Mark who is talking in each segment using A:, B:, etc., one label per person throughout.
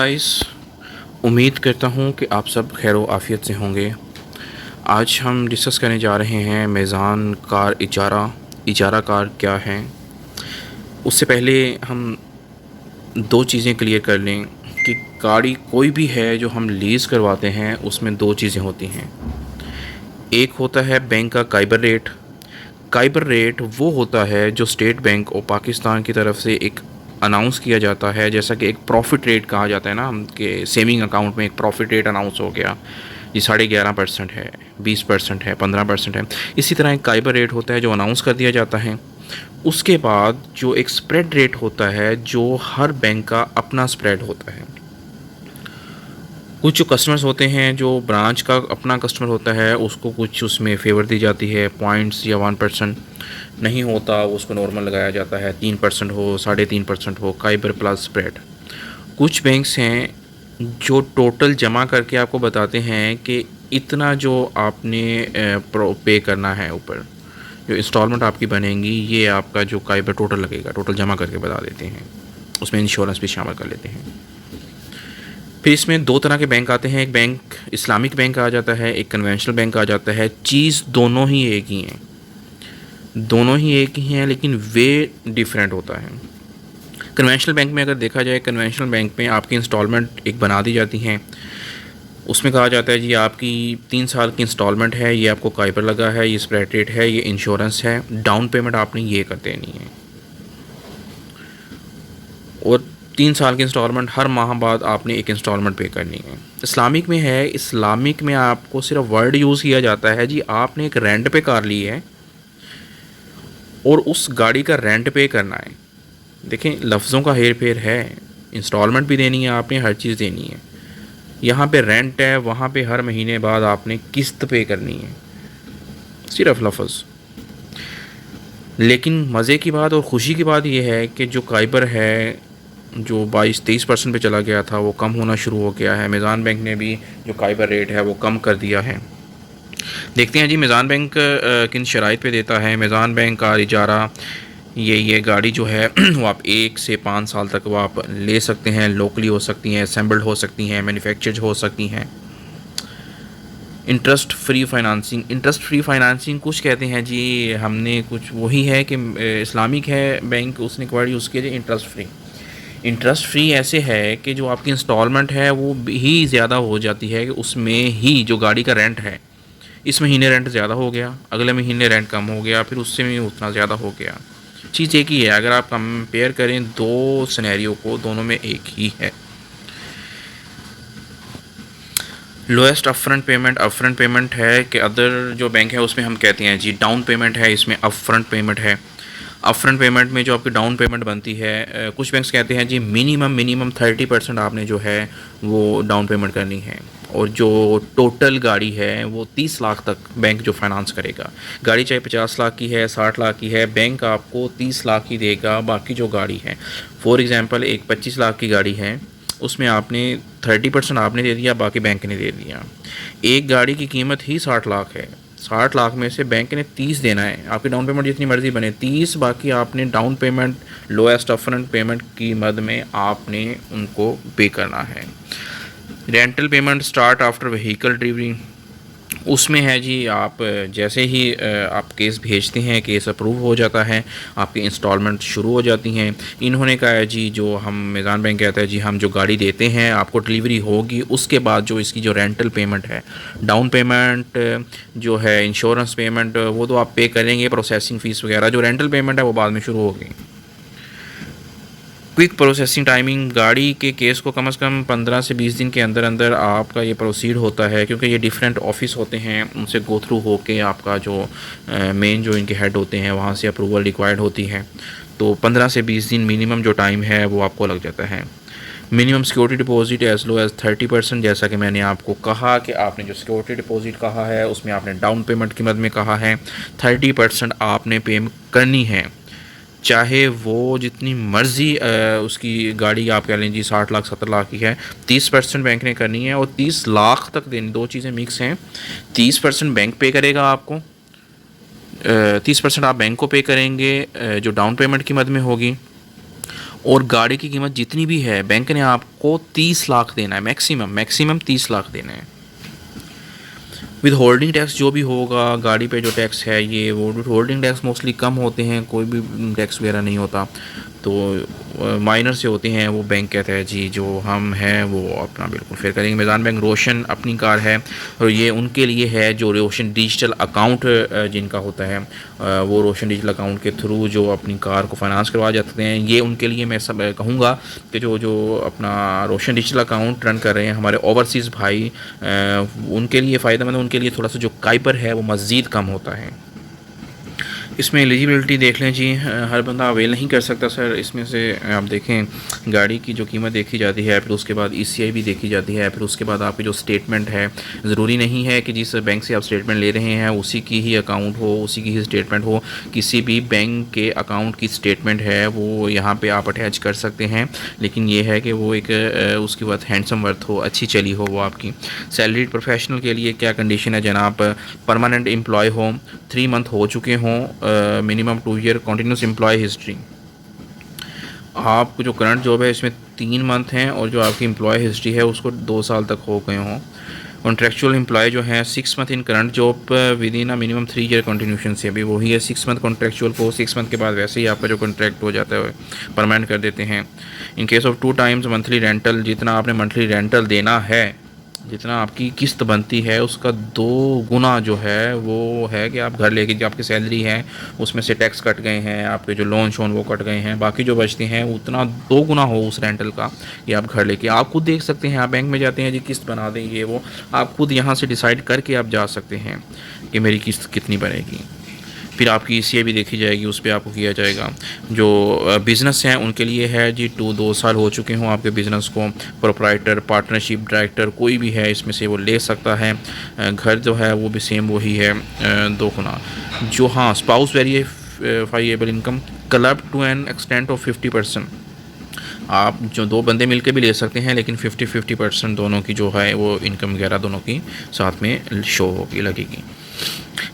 A: Guys, उम्मीद करता हूँ कि आप सब खैर व आफ़ियत से होंगे। आज हम डिस्कस करने जा रहे हैं मेज़ान कार इजारा कार क्या है। उससे पहले हम दो चीज़ें क्लियर कर लें कि गाड़ी कोई भी है जो हम लीज़ करवाते हैं उसमें दो चीज़ें होती हैं। एक होता है बैंक का काइबर रेट वो होता है जो स्टेट बैंक और पाकिस्तान की तरफ से एक अनाउंस किया जाता है, जैसा कि एक प्रॉफिट रेट कहा जाता है ना, हम के सेविंग अकाउंट में एक प्रॉफिट रेट अनाउंस हो गया, ये 11.5% है, 20% है, 15% है। इसी तरह एक काइबर रेट होता है जो अनाउंस कर दिया जाता है। उसके बाद जो एक स्प्रेड रेट होता है जो हर बैंक का अपना स्प्रेड होता है। कुछ जो कस्टमर्स होते हैं, जो ब्रांच का अपना कस्टमर होता है, उसको कुछ उसमें फ़ेवर दी जाती है, पॉइंट्स या 1% नहीं होता, उसको नॉर्मल लगाया जाता है, 3% हो, 3.5% हो, काइबर प्लस स्प्रेड। कुछ बैंक्स हैं जो टोटल जमा करके आपको बताते हैं कि इतना जो आपने पे करना है, ऊपर जो इंस्टॉलमेंट आपकी बनेंगी, ये आपका जो काइबर टोटल लगेगा, टोटल जमा करके बता देते हैं, उसमें इंश्योरेंस भी शामिल कर लेते हैं। फिर इसमें दो तरह के बैंक आते हैं, एक बैंक इस्लामिक बैंक आ जाता है, एक कन्वेंशनल बैंक आ जाता है। चीज़ दोनों ही एक ही हैं, लेकिन वे डिफरेंट होता है। कन्वेंशनल बैंक में अगर देखा जाए, कन्वेंशनल बैंक में आपकी इंस्टॉलमेंट एक बना दी जाती हैं, उसमें कहा जाता है जी आपकी 3 साल की इंस्टॉलमेंट है, ये आपको काइबर लगा है, ये स्प्रेड रेट है, ये इंश्योरेंस है, डाउन पेमेंट आपने ये कर देनी है, और 3 साल की इंस्टॉलमेंट हर माह बाद आपने एक इंस्टॉलमेंट पे करनी है। इस्लामिक में है, इस्लामिक में आपको सिर्फ वर्ड यूज़ किया जाता है जी आपने एक रेंट पे कार ली है और उस गाड़ी का रेंट पे करना है। देखें, लफ्ज़ों का हेर फेर है, इंस्टॉलमेंट भी देनी है आपने, हर चीज़ देनी है। यहाँ पे रेंट है, वहाँ पे हर महीने बाद आपने किस्त पे करनी है, सिर्फ लफ्ज़। लेकिन मज़े की बात और ख़ुशी की बात यह है कि जो काइबर है, जो 22-23% पे चला गया था, वो कम होना शुरू हो गया है। मेज़ान बैंक ने भी जो काइबर रेट है वो कम कर दिया है। देखते हैं जी मेज़ान बैंक किन शराइत पे देता है। मेज़ान बैंक का इजारा, ये गाड़ी जो है वो आप 1 से 5 साल तक वो आप ले सकते हैं। लोकली हो सकती हैं, असेंबल्ड हो सकती हैं, मैन्युफैक्चर्ड हो सकती हैं। इंटरेस्ट फ्री फाइनेंसिंग कुछ कहते हैं जी, हमने कुछ वही है कि इस्लामिक है बैंक, उसने वर्ड यूज़ किया जी इंटरेस्ट फ्री ऐसे है कि जो आपकी इंस्टॉलमेंट है वो ही ज़्यादा हो जाती है कि उसमें ही जो गाड़ी का रेंट है, इस महीने रेंट ज़्यादा हो गया, अगले महीने रेंट कम हो गया, फिर उससे भी उतना ज़्यादा हो गया। चीज़ एक ही है, अगर आप कंपेयर करें दो सिनेरियो को, दोनों में एक ही है। लोएस्ट अपफ्रंट पेमेंट है कि अदर जो बैंक है उसमें हम कहते हैं जी डाउन पेमेंट है, इसमें अपफ्रंट पेमेंट है। अपफ्रंट पेमेंट में जो आपकी डाउन पेमेंट बनती है, कुछ बैंक्स कहते हैं जी मिनिमम 30% आपने जो है वो डाउन पेमेंट करनी है, और जो टोटल गाड़ी है वो 30 लाख तक बैंक जो फाइनेंस करेगा। गाड़ी चाहे 50 लाख की है, 60 लाख की है, बैंक आपको 30 लाख ही देगा। बाकी जो गाड़ी है, फॉर एग्ज़ाम्पल एक 25 लाख की गाड़ी है, उसमें आपने 30% आपने दे दिया, बाकी बैंक ने दे दिया। एक गाड़ी की कीमत ही 60 लाख है, 60 लाख में से बैंक ने 30 देना है। आपकी डाउन पेमेंट जितनी मर्ज़ी बने 30, बाकी आपने down payment lowest upfront payment की मद में आपने उनको पे करना है। Rental payment start after vehicle delivery, उसमें है जी आप जैसे ही आप केस भेजते हैं, केस अप्रूव हो जाता है, आपकी इंस्टॉलमेंट शुरू हो जाती हैं। इन्होंने कहा है जी, जो हम मेज़ान बैंक कहता है जी, हम जो गाड़ी देते हैं आपको डिलीवरी होगी, उसके बाद जो इसकी जो रेंटल पेमेंट है, डाउन पेमेंट जो है, इंश्योरेंस पेमेंट, वो तो आप पे करेंगे, प्रोसेसिंग फ़ीस वगैरह, जो रेंटल पेमेंट है वो बाद में शुरू होगी। क्विक प्रोसेसिंग टाइमिंग, गाड़ी के केस को कम से कम 15 से 20 दिन के अंदर अंदर आपका ये प्रोसीड होता है, क्योंकि ये डिफरेंट ऑफिस होते हैं, उनसे गो थ्रू होके आपका जो मेन जो इनके हेड होते हैं वहाँ से अप्रूवल रिक्वायर्ड होती है। तो 15 से 20 दिन मिनिमम जो टाइम है वो आपको लग जाता है। Minimum security deposit as low as 30%, जैसा कि मैंने आपको कहा कि आपने जो सिक्योरिटी डिपॉजिट कहा है उसमें आपने डाउन पेमेंट की मद में कहा है 30% आपने पे करनी है, चाहे वो जितनी मर्ज़ी उसकी गाड़ी आप कह लें जी 60 लाख 70 लाख की है, 30% बैंक ने करनी है और 30 लाख तक देनी। दो चीज़ें मिक्स हैं, 30% बैंक पे करेगा आपको, 30% आप बैंक को पे करेंगे जो डाउन पेमेंट की मद में होगी, और गाड़ी की कीमत जितनी भी है बैंक ने आपको 30 लाख देना है, मैक्सिमम 30 लाख देने हैं। विद होल्डिंग टैक्स जो भी होगा गाड़ी पे जो टैक्स है ये वो होल्डिंग टैक्स मोस्टली कम होते हैं, कोई भी टैक्स वगैरह नहीं होता, तो माइनर से होते हैं। वो बैंक कहता है जी जो हम हैं वो अपना बिल्कुल फेयर करेंगे। मेज़ान बैंक रोशन अपनी कार है और ये उनके लिए है जो रोशन डिजिटल अकाउंट जिनका होता है, वो रोशन डिजिटल अकाउंट के थ्रू जो अपनी कार को फाइनेंस करवा जाते हैं, ये उनके लिए मैं सब कहूँगा कि जो अपना रोशन डिजिटल अकाउंट रन कर रहे हैं हमारे ओवरसीज़ भाई, उनके लिए फ़ायदेमंद है। उनके लिए थोड़ा सा जो काइपर है वो मज़ीद कम होता है। इसमें एलिजिबिलिटी देख लें जी, हर बंदा अवेल नहीं कर सकता सर। इसमें से आप देखें गाड़ी की जो कीमत देखी जाती है, फिर उसके बाद ECI भी देखी जाती है, फिर उसके बाद आपकी जो स्टेटमेंट है, ज़रूरी नहीं है कि जिस बैंक से आप स्टेटमेंट ले रहे हैं उसी की ही अकाउंट हो, उसी की ही स्टेटमेंट हो। किसी भी बैंक के अकाउंट की स्टेटमेंट है वो यहाँ पर आप अटैच कर सकते हैं, लेकिन ये है कि वो एक उसकी बात हैंडसम वर्थ हो, अच्छी चली हो वो आपकी। सैलरीड प्रोफेशनल के लिए क्या कंडीशन है जनाब? परमानेंट एम्प्लॉय हो, 3 मंथ हो चुके हों, minimum 2 year continuous employ history. आपको जो करंट जॉब है इसमें 3 मंथ हैं और जो आपकी एम्प्लॉय हिस्ट्री है उसको 2 साल तक हो गए हों। कॉन्ट्रेक्चुअल एम्प्लॉय जो है 6 month in current job with in minimum 3 year continuation से, अभी वही है 6 मंथ कॉन्ट्रेक्चुअल को, 6 मंथ के बाद वैसे ही आपका जो कॉन्ट्रैक्ट हो जाता है परमानेंट कर देते हैं। In case of 2 times monthly rental, जितना आपने मंथली रेंटल देना है, जितना आपकी किस्त बनती है उसका 2 गुना जो है वो है कि आप घर लेके जो आपकी सैलरी है उसमें से टैक्स कट गए हैं, आपके जो लोन शोन वो कट गए हैं, बाकी जो बचते हैं उतना 2 गुना हो उस रेंटल का कि आप घर लेके आप खुद देख सकते हैं। आप बैंक में जाते हैं जी किस्त बना दें ये वो, आप खुद यहाँ से डिसाइड करके आप जा सकते हैं कि मेरी किस्त कितनी बनेगी। फिर आपकी ECI भी देखी जाएगी, उस पर आपको किया जाएगा। जो बिज़नेस हैं उनके लिए है जी 2 साल हो चुके हों आपके बिज़नेस को, प्रोप्राइटर, पार्टनरशिप, डायरेक्टर कोई भी है इसमें से वो ले सकता है। घर जो है वो भी सेम वही है 2 गुना। जो हाँ spouse verifiable income club to an extent of 50%, आप जो 2 बंदे मिलके भी ले सकते हैं, लेकिन 50% दोनों की जो है वो इनकम वगैरह दोनों की साथ में शो होगी, लगेगी।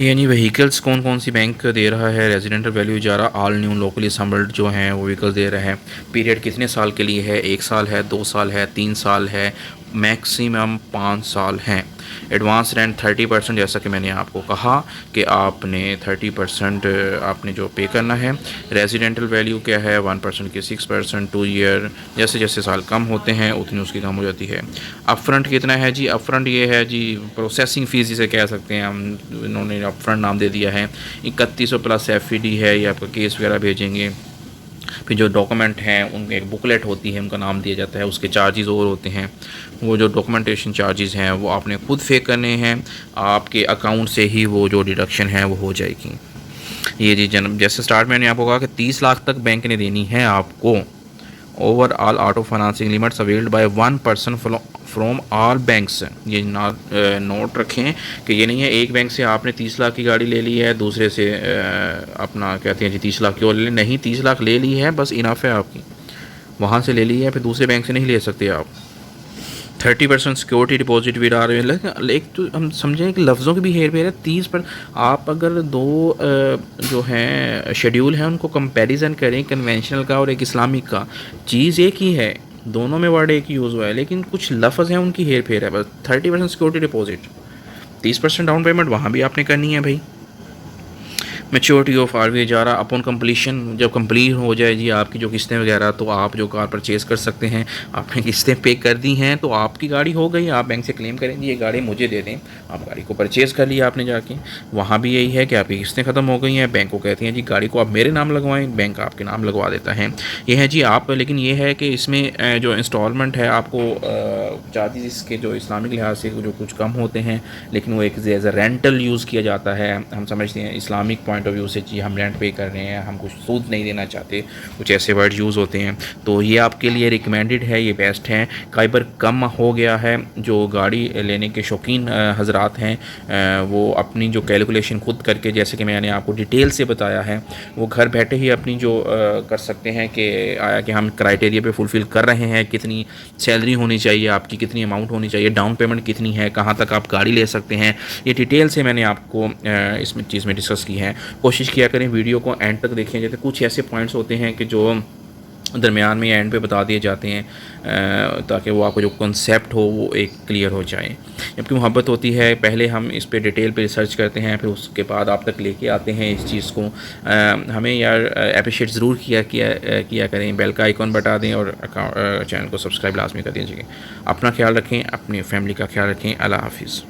A: यानी व्हीकल्स कौन कौन सी बैंक दे रहा है? रेजिडेंटल वैल्यू इजारा ऑल न्यू लोकली असम्बल्ड जो हैं वो व्हीकल्स दे रहा है। पीरियड कितने साल के लिए है? 1 साल है, 2 साल है, 3 साल है, मैक्सिमम 5 साल हैं। एडवांस रेंट 30%, जैसा कि मैंने आपको कहा कि आपने 30% आपने जो पे करना है। रेजिडेंटल वैल्यू क्या है? 1% की 6%, 2 ईयर, जैसे जैसे साल कम होते हैं उतनी उसकी कम हो जाती है। अपफ्रंट कितना है जी? अपफ्रंट ये है जी प्रोसेसिंग फ़ीस जिसे कह सकते हैं हम, इन्होंने अपफ्रंट नाम दे दिया है। 3100 प्लस FED है, ये आपका केस वगैरह भेजेंगे। फिर जो डॉक्यूमेंट हैं उनकी एक बुकलेट होती है, उनका नाम दिया जाता है, उसके चार्जेस और होते हैं। वो जो डॉक्यूमेंटेशन चार्जेस हैं वो आपने खुद पे करने हैं, आपके अकाउंट से ही वो जो डिडक्शन है वो हो जाएगी। ये जी जैसे स्टार्ट मैंने आपको कहा कि 30 लाख तक बैंक ने देनी है आपको। Overall auto financing limits availed bye 1 person from all banks. ये नोट रखें कि ये नहीं है एक बैंक से आपने 30 लाख की गाड़ी ले ली है, दूसरे से अपना कहते हैं जी 30 लाख की और ले ली, नहीं 30 लाख ले ली है बस इनफ है आपकी, वहाँ से ले ली है, फिर दूसरे बैंक से नहीं ले सकते आप। 30% सिक्योरिटी डिपॉजिट भी डाल रहे हैं। एक तो हम समझें कि लफ्ज़ों की भी हेर फेर है। 30 पर आप अगर 2 जो हैं शेड्यूल हैं उनको कंपैरिजन करें, कन्वेंशनल का और एक इस्लामिक का, चीज़ एक ही है, दोनों में वर्ड एक ही यूज़ हुआ है, लेकिन कुछ लफ्ज़ हैं उनकी हेर फेर है बस। 30% सिक्योरिटी डिपॉजिट, 30% डाउन पेमेंट वहाँ भी आपने करनी है भाई। मैच्योरिटी ऑफ RV इजारा अपॉन कंप्लीशन, जब कंप्लीट हो जाए जी आपकी जो किस्तें वगैरह, तो आप जो कार परचेज़ कर सकते हैं। आपने किस्तें पे कर दी हैं तो आपकी गाड़ी हो गई, आप बैंक से क्लेम करेंगे ये गाड़ी मुझे दे दें। आप गाड़ी को परचेज़ कर लिया आपने जाके, वहाँ भी यही है कि आपकी किस्तें ख़त्म हो गई हैं, बैंक को कहती हैं जी गाड़ी को आप मेरे नाम लगवाएँ, बैंक आपके नाम लगवा देता है। ये है जी आप, लेकिन ये है कि इसमें जो इंस्टॉलमेंट है आपको चार्जेस इसके जो इस्लामिक लिहाज से जो कुछ कम होते हैं, लेकिन वो एक एज अ रेंटल यूज़ किया जाता है। हम समझते हैं इस्लामिक पॉइंट ऑफ व्यू से जी हम रेंट पे कर रहे हैं, हम कुछ सूद नहीं देना चाहते, कुछ ऐसे वर्ड यूज़ होते हैं, तो ये आपके लिए रिकमेंडेड है, ये बेस्ट है। कई बार कम हो गया है, जो गाड़ी लेने के शौकीन हजरात हैं वो अपनी जो कैलकुलेशन खुद करके, जैसे कि मैंने आपको डिटेल से बताया है, वो घर बैठे ही अपनी जो कर सकते हैं कि आया कि हम क्राइटेरिया पे फुलफ़िल कर रहे हैं, कितनी सैलरी होनी चाहिए आपकी, कितनी अमाउंट होनी चाहिए, डाउन पेमेंट कितनी है, कहाँ तक आप गाड़ी ले सकते हैं, ये डिटेल से मैंने आपको इसमें चीज़ में डिस्कस की है। कोशिश किया करें वीडियो को एंड तक देखें, जैसे कुछ ऐसे पॉइंट्स होते हैं कि जो दरमियान में या एंड पे बता दिए जाते हैं, ताकि वो आपको जो कॉन्सेप्ट हो वो एक क्लियर हो जाए। जबकि मोहब्बत होती है, पहले हम इस पे डिटेल पे रिसर्च करते हैं, फिर उसके बाद आप तक लेके आते हैं इस चीज़ को। हमें यार अप्रिशिएट ज़रूर किया करें, बेल का आइकॉन बता दें और चैनल को सब्सक्राइब लाजमी कर दीजिए। अपना ख्याल रखें, अपनी फैमिली का ख्याल रखें। अल्लाह हाफिज़।